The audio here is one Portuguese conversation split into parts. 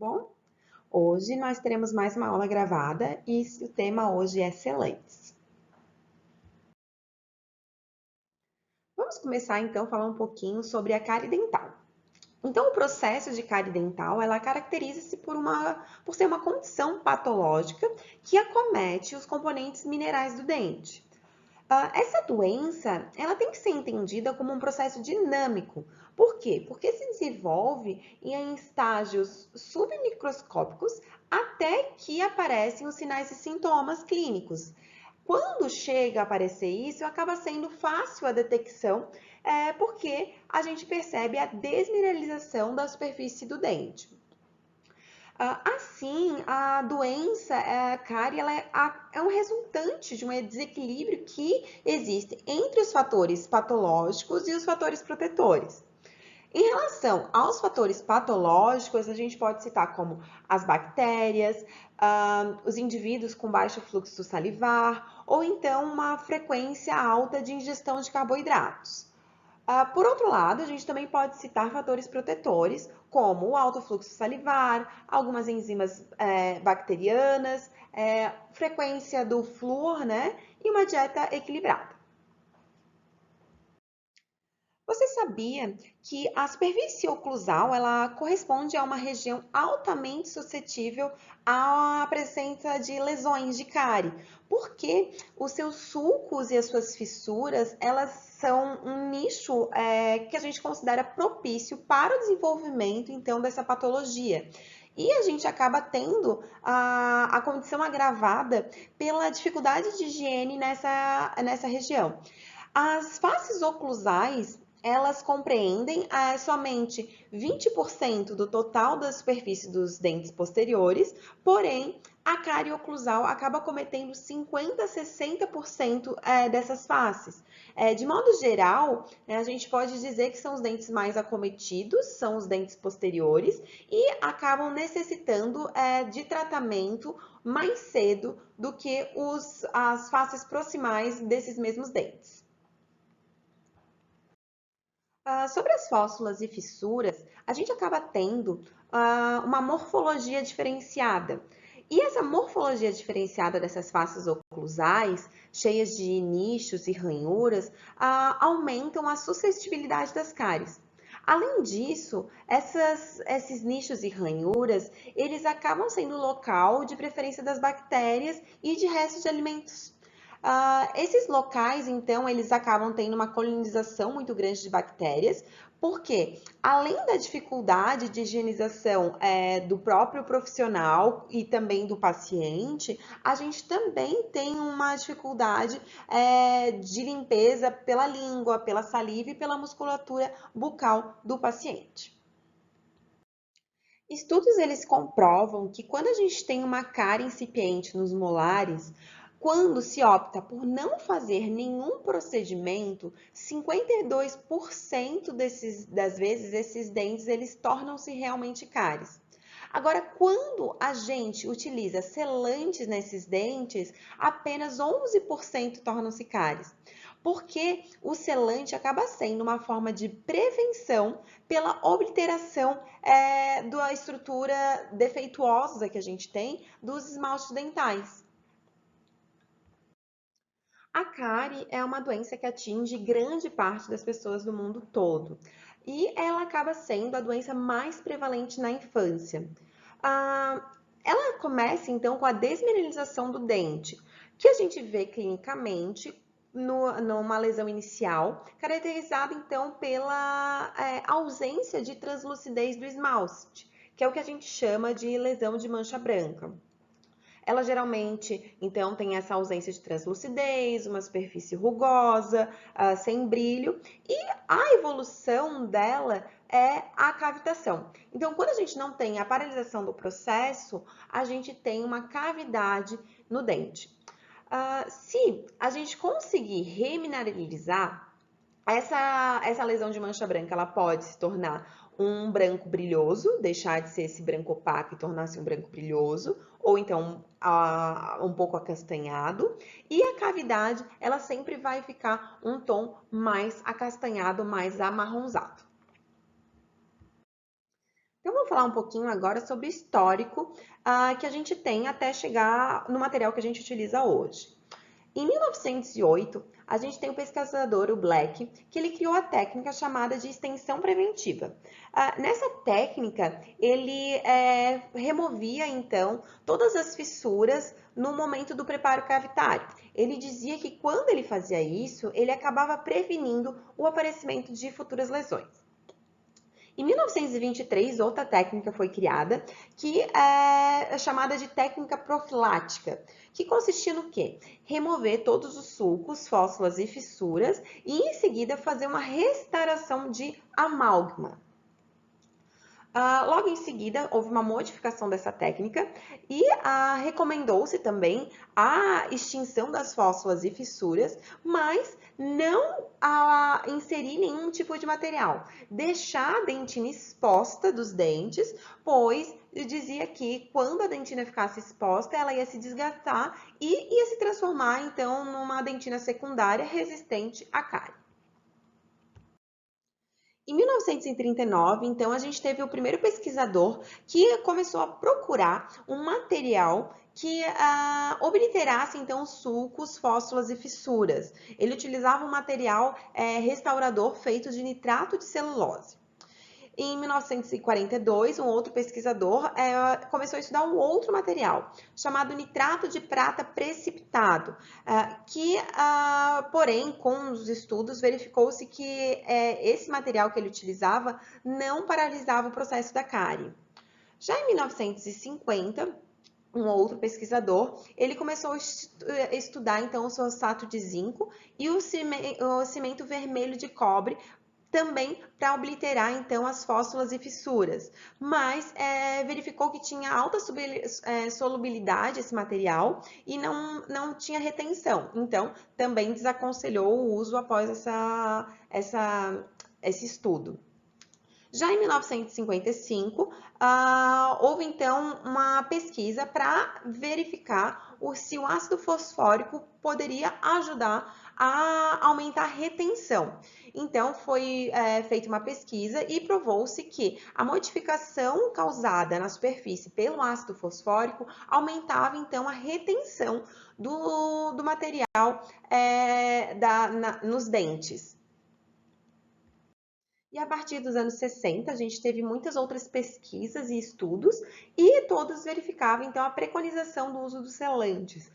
bom? Hoje nós teremos mais uma aula gravada e o tema hoje é selantes. Vamos começar então a falar um pouquinho sobre a cárie dental. Então, o processo de cárie dental, ela caracteriza-se por ser uma condição patológica que acomete os componentes minerais do dente. Essa doença, ela tem que ser entendida como um processo dinâmico. Por quê? Porque se desenvolve em estágios submicroscópicos até que aparecem os sinais e sintomas clínicos. Quando chega a aparecer isso, acaba sendo fácil a detecção, porque a gente percebe a desmineralização da superfície do dente. Assim, a doença, a cárie, é um resultante de um desequilíbrio que existe entre os fatores patológicos e os fatores protetores. Em relação aos fatores patológicos, a gente pode citar como as bactérias, os indivíduos com baixo fluxo salivar, ou então uma frequência alta de ingestão de carboidratos. Por outro lado, a gente também pode citar fatores protetores, como o alto fluxo salivar, algumas enzimas bacterianas, frequência do flúor, né? E uma dieta equilibrada. Você sabia que a superfície oclusal ela corresponde a uma região altamente suscetível à presença de lesões de cárie, porque os seus sulcos e as suas fissuras elas são um nicho que a gente considera propício para o desenvolvimento então dessa patologia. E a gente acaba tendo a condição agravada pela dificuldade de higiene nessa região. As faces oclusais, elas compreendem somente 20% do total da superfície dos dentes posteriores, porém, a cárie oclusal acaba cometendo 50 a 60% dessas faces. De modo geral, a gente pode dizer que são os dentes mais acometidos, são os dentes posteriores, e acabam necessitando de tratamento mais cedo do que as faces proximais desses mesmos dentes. Sobre as fóssulas e fissuras, a gente acaba tendo uma morfologia diferenciada. E essa morfologia diferenciada dessas faces oclusais, cheias de nichos e ranhuras, aumentam a suscetibilidade das cáries. Além disso, esses nichos e ranhuras, eles acabam sendo local de preferência das bactérias e de restos de alimentos. Esses locais, então, eles acabam tendo uma colonização muito grande de bactérias, porque além da dificuldade de higienização do próprio profissional e também do paciente, a gente também tem uma dificuldade de limpeza pela língua, pela saliva e pela musculatura bucal do paciente. Estudos eles comprovam que quando a gente tem uma cárie incipiente nos molares, quando se opta por não fazer nenhum procedimento, 52% das vezes esses dentes eles tornam-se realmente cáries. Agora, quando a gente utiliza selantes nesses dentes, apenas 11% tornam-se cáries. Porque o selante acaba sendo uma forma de prevenção pela obliteração da estrutura defeituosa que a gente tem dos esmaltes dentais. A cárie é uma doença que atinge grande parte das pessoas do mundo todo e ela acaba sendo a doença mais prevalente na infância. Ela começa então com a desmineralização do dente, que a gente vê clinicamente numa lesão inicial, caracterizada então pela ausência de translucidez do esmalte, que é o que a gente chama de lesão de mancha branca. Ela geralmente, então, tem essa ausência de translucidez, uma superfície rugosa, sem brilho, e a evolução dela é a cavitação. Então, quando a gente não tem a paralisação do processo, a gente tem uma cavidade no dente. Se a gente conseguir remineralizar, essa lesão de mancha branca, ela pode se tornar um branco brilhoso, deixar de ser esse branco opaco e tornar-se um branco brilhoso, ou então um pouco acastanhado. E a cavidade, ela sempre vai ficar um tom mais acastanhado, mais amarronzado. Então, vamos falar um pouquinho agora sobre o histórico que a gente tem até chegar no material que a gente utiliza hoje. Em 1908, a gente tem o pesquisador, o Black, que ele criou a técnica chamada de extensão preventiva. Nessa técnica, ele removia, então, todas as fissuras no momento do preparo cavitário. Ele dizia que quando ele fazia isso, ele acabava prevenindo o aparecimento de futuras lesões. Em 1923, outra técnica foi criada, que é chamada de técnica profilática, que consistia no quê? Remover todos os sulcos, fóssulas e fissuras e, em seguida, fazer uma restauração de amálgama. Logo em seguida, houve uma modificação dessa técnica e recomendou-se também a extinção das fóssulas e fissuras, mas não inserir nenhum tipo de material. Deixar a dentina exposta dos dentes, pois dizia que quando a dentina ficasse exposta, ela ia se desgastar e ia se transformar, então, numa dentina secundária resistente à cárie. Em 1939, então, a gente teve o primeiro pesquisador que começou a procurar um material que obliterasse, então, sulcos, fóssulas e fissuras. Ele utilizava um material restaurador feito de nitrato de celulose. Em 1942, um outro pesquisador começou a estudar um outro material, chamado nitrato de prata precipitado, porém, com os estudos, verificou-se que esse material que ele utilizava não paralisava o processo da cárie. Já em 1950, um outro pesquisador, ele começou a estudar, então, o fosfato de zinco e o cimento vermelho de cobre, também para obliterar, então, as fóssulas e fissuras. Mas verificou que tinha alta solubilidade esse material e não tinha retenção. Então, também desaconselhou o uso após esse estudo. Já em 1955, houve então uma pesquisa para verificar se o ácido fosfórico poderia ajudar a aumentar a retenção. Então, foi feita uma pesquisa e provou-se que a modificação causada na superfície pelo ácido fosfórico aumentava então a retenção do material nos dentes. E a partir dos anos 60, a gente teve muitas outras pesquisas e estudos, e todos verificavam, então, a preconização do uso dos selantes,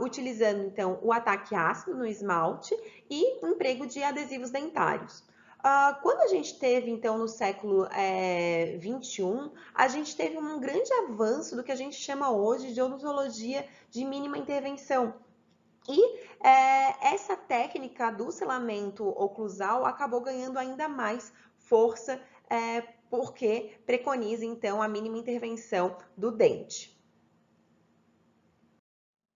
utilizando, então, o ataque ácido no esmalte e o emprego de adesivos dentários. Quando a gente teve, então, no século XXI, a gente teve um grande avanço do que a gente chama hoje de odontologia de mínima intervenção. E essa técnica do selamento oclusal acabou ganhando ainda mais força, porque preconiza, então, a mínima intervenção do dente.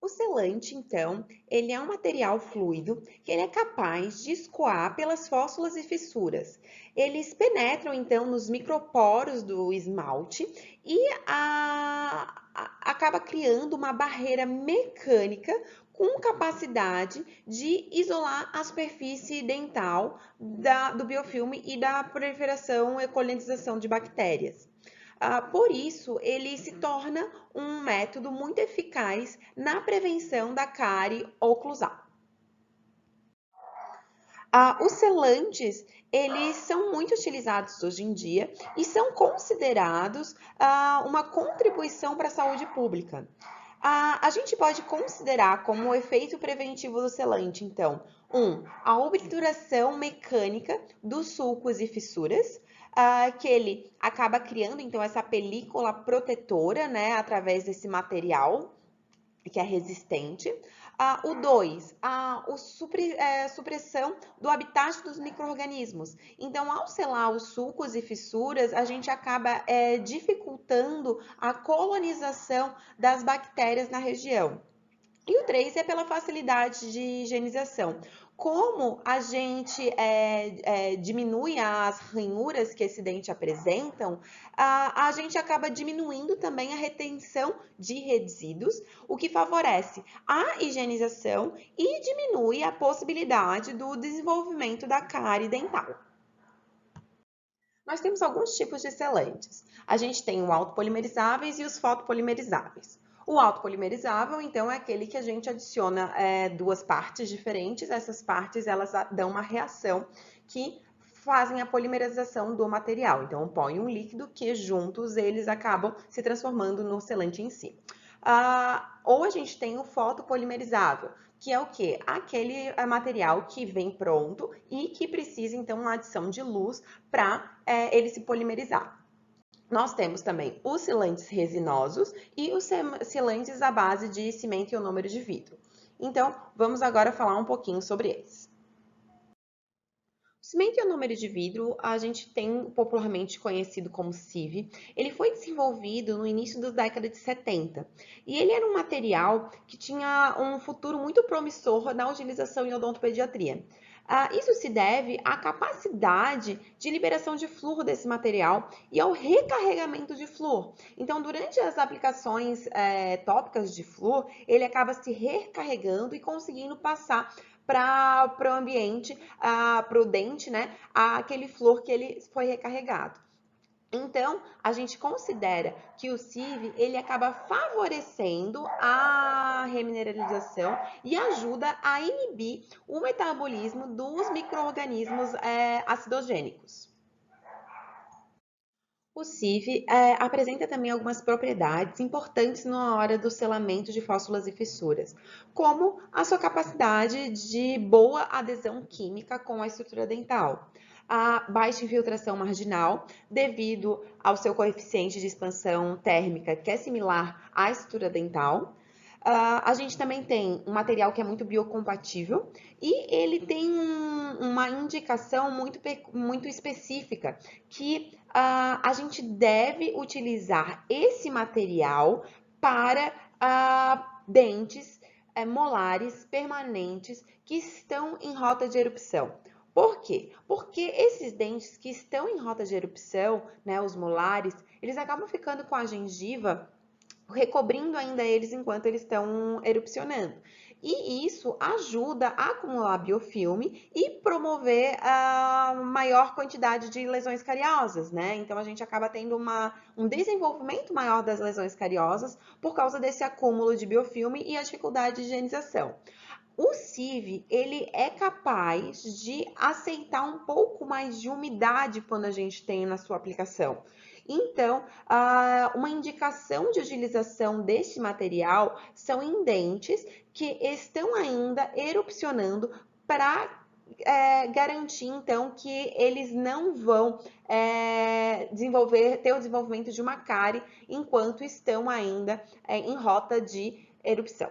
O selante, então, ele é um material fluido que ele é capaz de escoar pelas fóssulas e fissuras. Eles penetram, então, nos microporos do esmalte e acaba criando uma barreira mecânica com capacidade de isolar a superfície dental do biofilme e da proliferação e colonização de bactérias. Por isso, ele se torna um método muito eficaz na prevenção da cárie oclusal. Os selantes, eles são muito utilizados hoje em dia e são considerados uma contribuição para a saúde pública. A gente pode considerar como efeito preventivo do selante, então, a obturação mecânica dos sulcos e fissuras, que ele acaba criando, então, essa película protetora, né, através desse material que é resistente. O 2, a supressão do habitat dos micro-organismos. Então, ao selar os sulcos e fissuras, a gente acaba dificultando a colonização das bactérias na região. E o 3 é pela facilidade de higienização. Como a gente diminui as ranhuras que esse dente apresentam, a gente acaba diminuindo também a retenção de resíduos, o que favorece a higienização e diminui a possibilidade do desenvolvimento da cárie dental. Nós temos alguns tipos de selantes. A gente tem o autopolimerizáveis e os fotopolimerizáveis. O autopolimerizável, então, é aquele que a gente adiciona duas partes diferentes. Essas partes elas dão uma reação que fazem a polimerização do material. Então, põe um líquido que juntos eles acabam se transformando no selante em si. Ou a gente tem o fotopolimerizável, que é o quê? Aquele material que vem pronto e que precisa, então, uma adição de luz para ele se polimerizar. Nós temos também os selantes resinosos e os selantes à base de cimento ionômero de vidro. Então, vamos agora falar um pouquinho sobre eles. O cimento ionômero de vidro, a gente tem popularmente conhecido como CIV. Ele foi desenvolvido no início da década de 70 e ele era um material que tinha um futuro muito promissor na utilização em odontopediatria. Isso se deve à capacidade de liberação de flúor desse material e ao recarregamento de flúor. Então, durante as aplicações tópicas de flúor, ele acaba se recarregando e conseguindo passar para o ambiente, para o dente, né, aquele flúor que ele foi recarregado. Então, a gente considera que o CIV ele acaba favorecendo a remineralização e ajuda a inibir o metabolismo dos micro-organismos acidogênicos. O CIV apresenta também algumas propriedades importantes na hora do selamento de fóssulas e fissuras, como a sua capacidade de boa adesão química com a estrutura dental, a baixa infiltração marginal, devido ao seu coeficiente de expansão térmica, que é similar à estrutura dental. A gente também tem um material que é muito biocompatível e ele tem uma indicação muito específica que a gente deve utilizar esse material para dentes molares permanentes que estão em rota de erupção. Por quê? Porque esses dentes que estão em rota de erupção, né, os molares, eles acabam ficando com a gengiva recobrindo ainda eles enquanto eles estão erupcionando. E isso ajuda a acumular biofilme e promover a maior quantidade de lesões cariosas, né? Então a gente acaba tendo um desenvolvimento maior das lesões cariosas por causa desse acúmulo de biofilme e a dificuldade de higienização. O CIV, ele é capaz de aceitar um pouco mais de umidade quando a gente tem na sua aplicação. Então, uma indicação de utilização deste material são em dentes que estão ainda erupcionando para garantir, então, que eles não vão ter o desenvolvimento de uma cárie enquanto estão ainda em rota de erupção.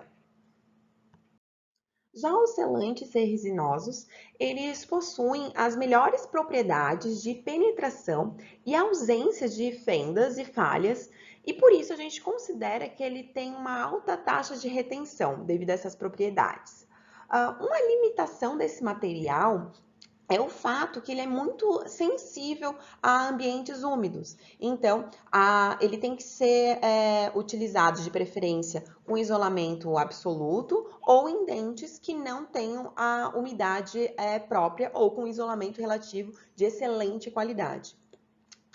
Já os selantes resinosos, eles possuem as melhores propriedades de penetração e ausência de fendas e falhas, e por isso a gente considera que ele tem uma alta taxa de retenção devido a essas propriedades. Uma limitação desse material é o fato que ele é muito sensível a ambientes úmidos. Então, ele tem que ser utilizado de preferência com isolamento absoluto ou em dentes que não tenham a umidade própria ou com isolamento relativo de excelente qualidade.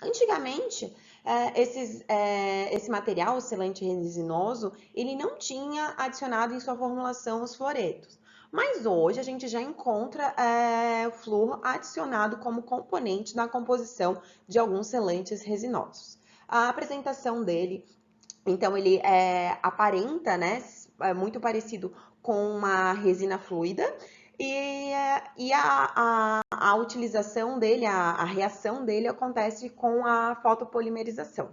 Antigamente, esse material, o selante resinoso, ele não tinha adicionado em sua formulação os fluoretos. Mas hoje a gente já encontra o flúor adicionado como componente na composição de alguns selantes resinosos. A apresentação dele, então, ele aparenta, né, muito parecido com uma resina fluida e a utilização dele, a reação dele acontece com a fotopolimerização.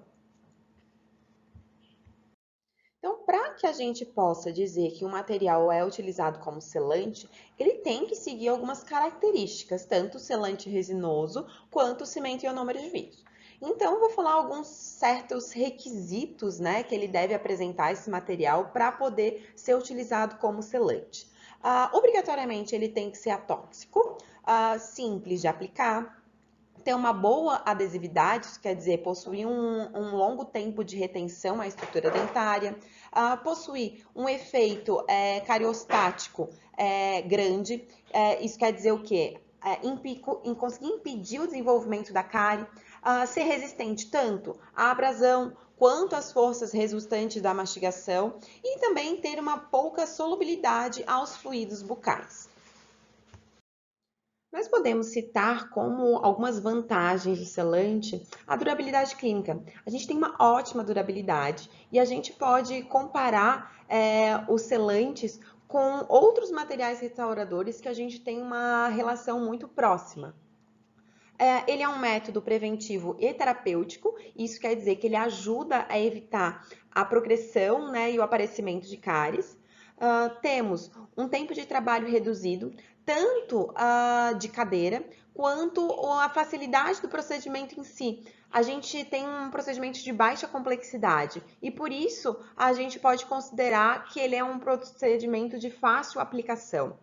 Então, para que a gente possa dizer que um material é utilizado como selante, ele tem que seguir algumas características, tanto o selante resinoso quanto o cimento ionômero de vidro. Então, eu vou falar alguns certos requisitos, né, que ele deve apresentar esse material para poder ser utilizado como selante. Obrigatoriamente, ele tem que ser atóxico, simples de aplicar, ter uma boa adesividade, isso quer dizer possuir um longo tempo de retenção à estrutura dentária, possuir um efeito cariostático grande, isso quer dizer o quê? Conseguir impedir o desenvolvimento da cárie, ser resistente tanto à abrasão quanto às forças resultantes da mastigação e também ter uma pouca solubilidade aos fluidos bucais. Nós podemos citar como algumas vantagens do selante a durabilidade clínica. A gente tem uma ótima durabilidade e a gente pode comparar os selantes com outros materiais restauradores que a gente tem uma relação muito próxima. Ele é um método preventivo e terapêutico, isso quer dizer que ele ajuda a evitar a progressão, né, e o aparecimento de cáries. Temos um tempo de trabalho reduzido, tanto de cadeira, quanto a facilidade do procedimento em si. A gente tem um procedimento de baixa complexidade e, por isso, a gente pode considerar que ele é um procedimento de fácil aplicação.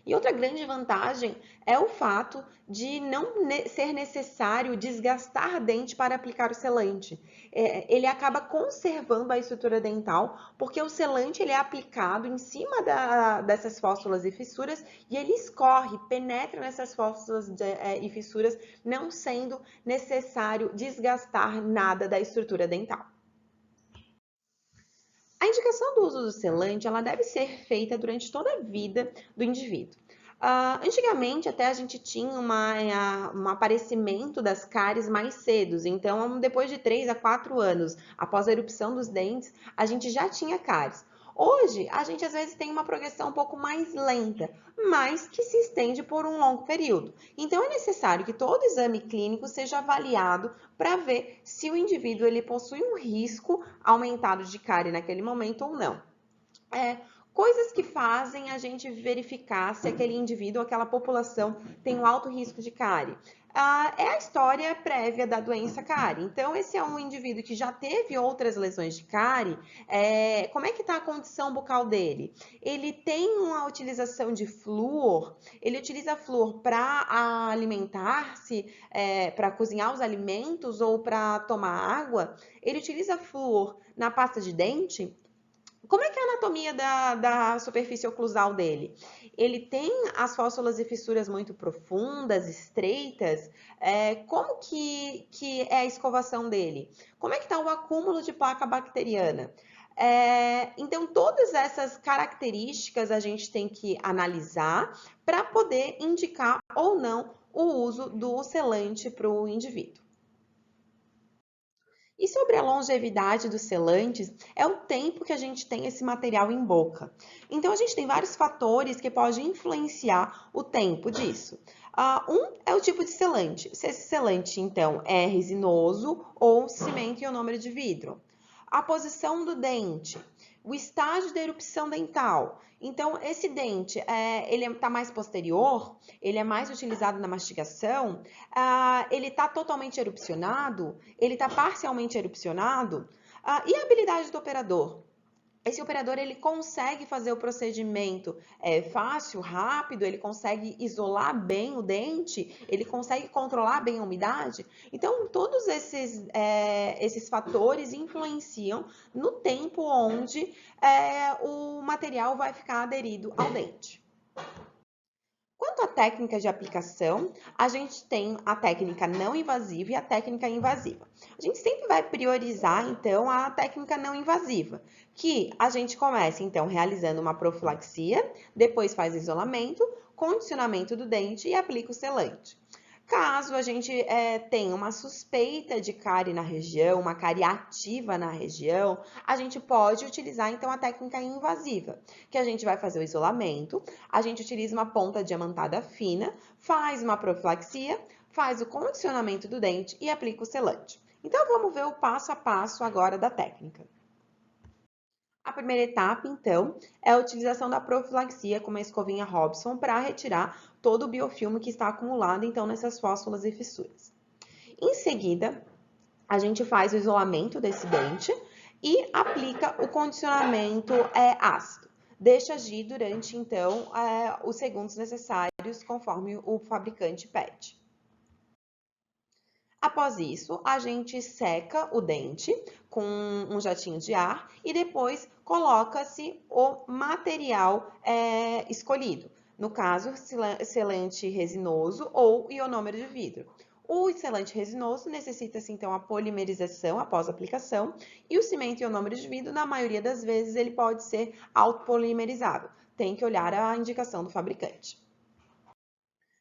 E outra grande vantagem é o fato de não ser necessário desgastar dente para aplicar o selante. Ele acaba conservando a estrutura dental, porque o selante ele é aplicado em cima dessas fóssulas e fissuras e ele escorre, penetra nessas fóssulas e fissuras, não sendo necessário desgastar nada da estrutura dental. A indicação do uso do selante ela deve ser feita durante toda a vida do indivíduo. Antigamente, até a gente tinha um aparecimento das cáries mais cedo, então, depois de 3 a 4 anos após a erupção dos dentes, a gente já tinha cáries. Hoje, a gente às vezes tem uma progressão um pouco mais lenta, mas que se estende por um longo período. Então, é necessário que todo exame clínico seja avaliado para ver se o indivíduo ele possui um risco aumentado de cárie naquele momento ou não. Coisas que fazem a gente verificar se aquele indivíduo, aquela população tem um alto risco de cárie. É a história prévia da doença cárie. Então, esse é um indivíduo que já teve outras lesões de cárie. Como é que está a condição bucal dele? Ele tem uma utilização de flúor? Ele utiliza flúor para alimentar-se, para cozinhar os alimentos ou para tomar água? Ele utiliza flúor na pasta de dente? Como é que é a anatomia da superfície oclusal dele? Ele tem as fóssulas e fissuras muito profundas, estreitas? Como que é a escovação dele? Como é que está o acúmulo de placa bacteriana? Então, todas essas características a gente tem que analisar para poder indicar ou não o uso do selante para o indivíduo. E sobre a longevidade dos selantes, é o tempo que a gente tem esse material em boca. Então, a gente tem vários fatores que podem influenciar o tempo disso. Um é o tipo de selante. Se esse selante, então, é resinoso ou cimento ionômero de vidro. A posição do dente, o estágio da erupção dental. Então, esse dente, ele está mais posterior, ele é mais utilizado na mastigação, ele está totalmente erupcionado, ele está parcialmente erupcionado, e a habilidade do operador? Esse operador ele consegue fazer o procedimento fácil, rápido, ele consegue isolar bem o dente, ele consegue controlar bem a umidade. Então, todos esses fatores influenciam no tempo onde o material vai ficar aderido ao dente. Quanto à técnica de aplicação, a gente tem a técnica não invasiva e a técnica invasiva. A gente sempre vai priorizar, então, a técnica não invasiva, que a gente começa, então, realizando uma profilaxia, depois faz isolamento, condicionamento do dente e aplica o selante. Caso a gente tenha uma suspeita de cárie na região, uma cárie ativa na região, a gente pode utilizar então a técnica invasiva, que a gente vai fazer o isolamento, a gente utiliza uma ponta diamantada fina, faz uma profilaxia, faz o condicionamento do dente e aplica o selante. Então, vamos ver o passo a passo agora da técnica. A primeira etapa, então, é a utilização da profilaxia com uma escovinha Robson para retirar todo o biofilme que está acumulado, então, nessas fóssulas e fissuras. Em seguida, a gente faz o isolamento desse dente e aplica o condicionamento ácido. Deixa agir durante, então, os segundos necessários, conforme o fabricante pede. Após isso, a gente seca o dente com um jatinho de ar e depois coloca-se o material escolhido. No caso, selante resinoso ou ionômero de vidro. O selante resinoso necessita-se, então, a polimerização após a aplicação, e o cimento ionômero de vidro, na maioria das vezes, ele pode ser autopolimerizável. Tem que olhar a indicação do fabricante.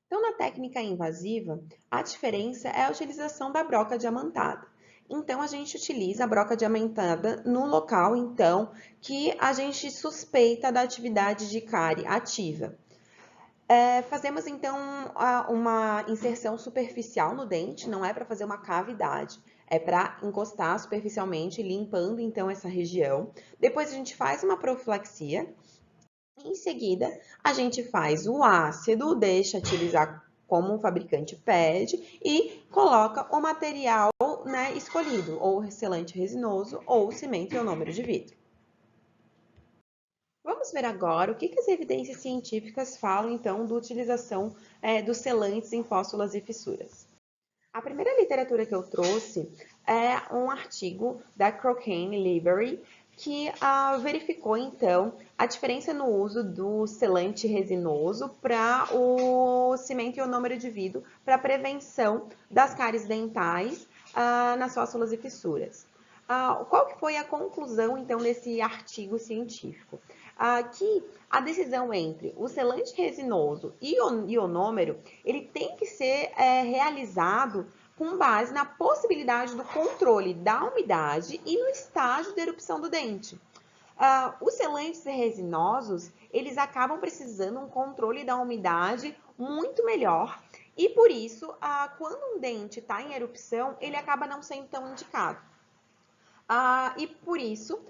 Então, na técnica invasiva, a diferença é a utilização da broca diamantada. Então, a gente utiliza a broca diamantada no local, então, que a gente suspeita da atividade de cárie ativa. Fazemos, então, uma inserção superficial no dente, não é para fazer uma cavidade, é para encostar superficialmente, limpando, então, essa região. Depois, a gente faz uma profilaxia. Em seguida, a gente faz o ácido, deixa utilizar como o fabricante pede e coloca o material, né, escolhido, ou selante resinoso ou cimento ionômero de vidro. Vamos ver agora o que as evidências científicas falam, então, da utilização dos selantes em fóssulas e fissuras. A primeira literatura que eu trouxe é um artigo da Cochrane Library, que verificou, então, a diferença no uso do selante resinoso para o cimento ionômero de vidro para prevenção das cáries dentais nas fóssulas e fissuras. Qual que foi a conclusão, então, desse artigo científico? Que a decisão entre o selante resinoso e o ionômero, ele tem que ser realizado com base na possibilidade do controle da umidade e no estágio de erupção do dente. Os selantes resinosos, eles acabam precisando um controle da umidade muito melhor e por isso, quando um dente está em erupção, ele acaba não sendo tão indicado. E por isso,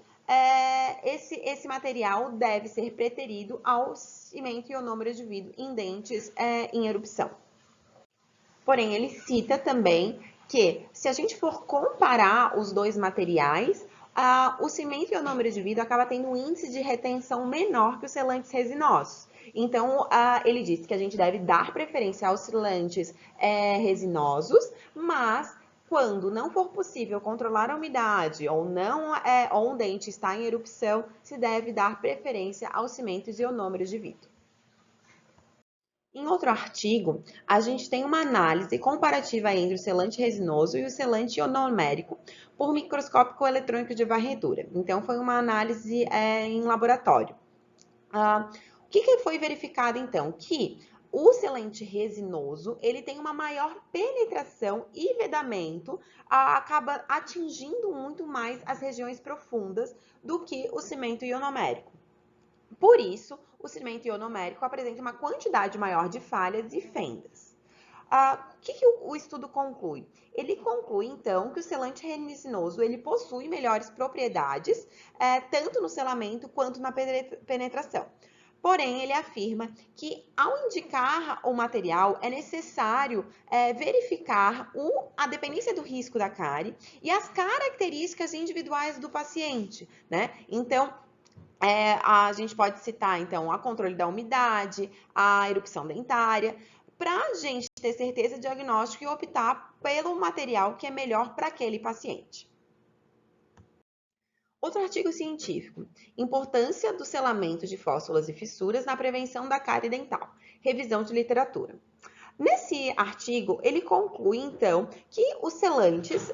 esse material deve ser preterido ao cimento ionômero de vidro em dentes em erupção. Porém, ele cita também que, se a gente for comparar os dois materiais, o cimento ionômero de vidro acaba tendo um índice de retenção menor que os selantes resinosos. Então, ele diz que a gente deve dar preferência aos selantes resinosos, mas quando não for possível controlar a umidade ou um dente está em erupção, se deve dar preferência aos cimentos ionômeros de vidro. Em outro artigo, a gente tem uma análise comparativa entre o selante resinoso e o selante ionomérico por microscópio eletrônico de varredura. Então, foi uma análise em laboratório. O que foi verificado, então? Que o selante resinoso, ele tem uma maior penetração e vedamento, acaba atingindo muito mais as regiões profundas do que o cimento ionomérico. Por isso, o cimento ionomérico apresenta uma quantidade maior de falhas e fendas. O que o estudo conclui? Ele conclui, então, que o selante resinoso ele possui melhores propriedades, tanto no selamento quanto na penetração. Porém, ele afirma que, ao indicar o material, é necessário verificar a dependência do risco da cárie e as características individuais do paciente, né? Então, a gente pode citar, então, o controle da umidade, a erupção dentária, para a gente ter certeza diagnóstica e optar pelo material que é melhor para aquele paciente. Outro artigo científico, importância do selamento de fóssulas e fissuras na prevenção da cárie dental, revisão de literatura. Nesse artigo, ele conclui, então, que os selantes,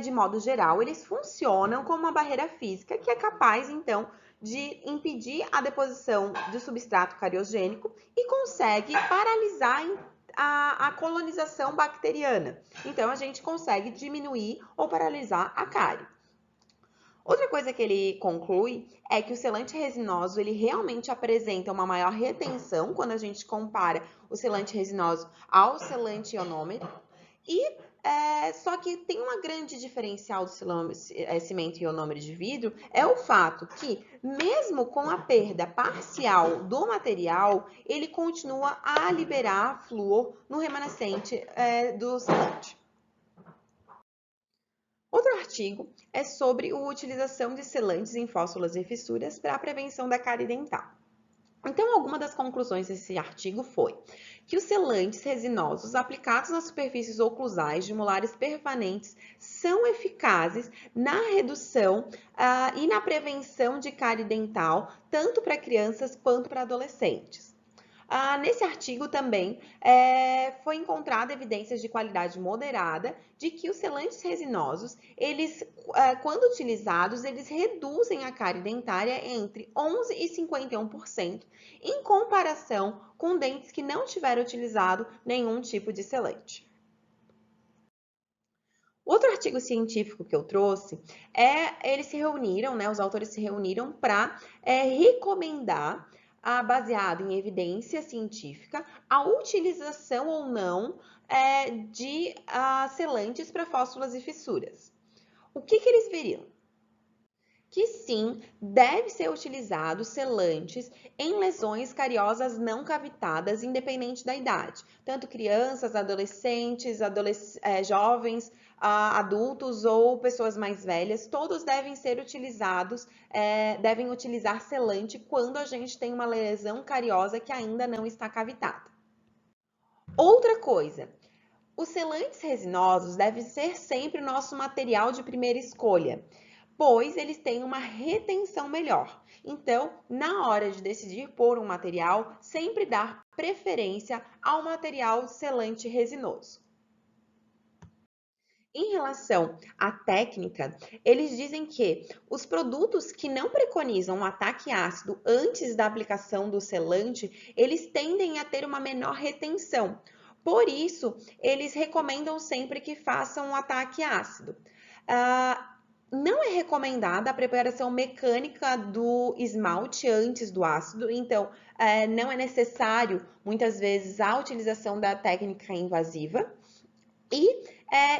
de modo geral, eles funcionam como uma barreira física que é capaz, então, de impedir a deposição do substrato cariogênico e consegue paralisar a colonização bacteriana. Então, a gente consegue diminuir ou paralisar a cárie. Outra coisa que ele conclui é que o selante resinoso ele realmente apresenta uma maior retenção quando a gente compara o selante resinoso ao selante ionômero e só que tem uma grande diferencial do cimento ionômero de vidro é o fato que, mesmo com a perda parcial do material, ele continua a liberar flúor no remanescente do selante. Outro artigo é sobre a utilização de selantes em fóssulas e fissuras para a prevenção da cárie dental. Então, alguma das conclusões desse artigo foi que os selantes resinosos aplicados nas superfícies oclusais de molares permanentes são eficazes na redução e na prevenção de cárie dental, tanto para crianças quanto para adolescentes. Nesse artigo também foi encontrada evidências de qualidade moderada de que os selantes resinosos, eles, quando utilizados, eles reduzem a cárie dentária entre 11 e 51%, em comparação com dentes que não tiveram utilizado nenhum tipo de selante. Outro artigo científico que eu trouxe eles se reuniram, né, os autores se reuniram para recomendar, baseado em evidência científica, a utilização ou não de selantes para fóssulas e fissuras. O que eles veriam? Que sim, deve ser utilizado selantes em lesões cariosas não cavitadas, independente da idade. Tanto crianças, adolescentes, jovens, adultos ou pessoas mais velhas, todos devem ser utilizados, devem utilizar selante quando a gente tem uma lesão cariosa que ainda não está cavitada. Outra coisa, os selantes resinosos devem ser sempre o nosso material de primeira escolha, pois eles têm uma retenção melhor. Então, na hora de decidir por um material, sempre dar preferência ao material selante resinoso. Em relação à técnica, eles dizem que os produtos que não preconizam um ataque ácido antes da aplicação do selante, eles tendem a ter uma menor retenção. Por isso, eles recomendam sempre que façam um ataque ácido. Não é recomendada a preparação mecânica do esmalte antes do ácido, então não é necessário, muitas vezes, a utilização da técnica invasiva. E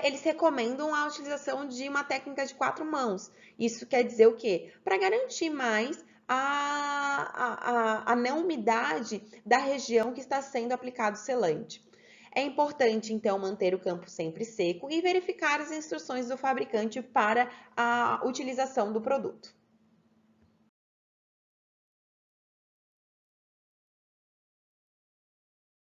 eles recomendam a utilização de uma técnica de 4 mãos. Isso quer dizer o quê? Para garantir mais a não umidade da região que está sendo aplicado o selante. É importante, então, manter o campo sempre seco e verificar as instruções do fabricante para a utilização do produto.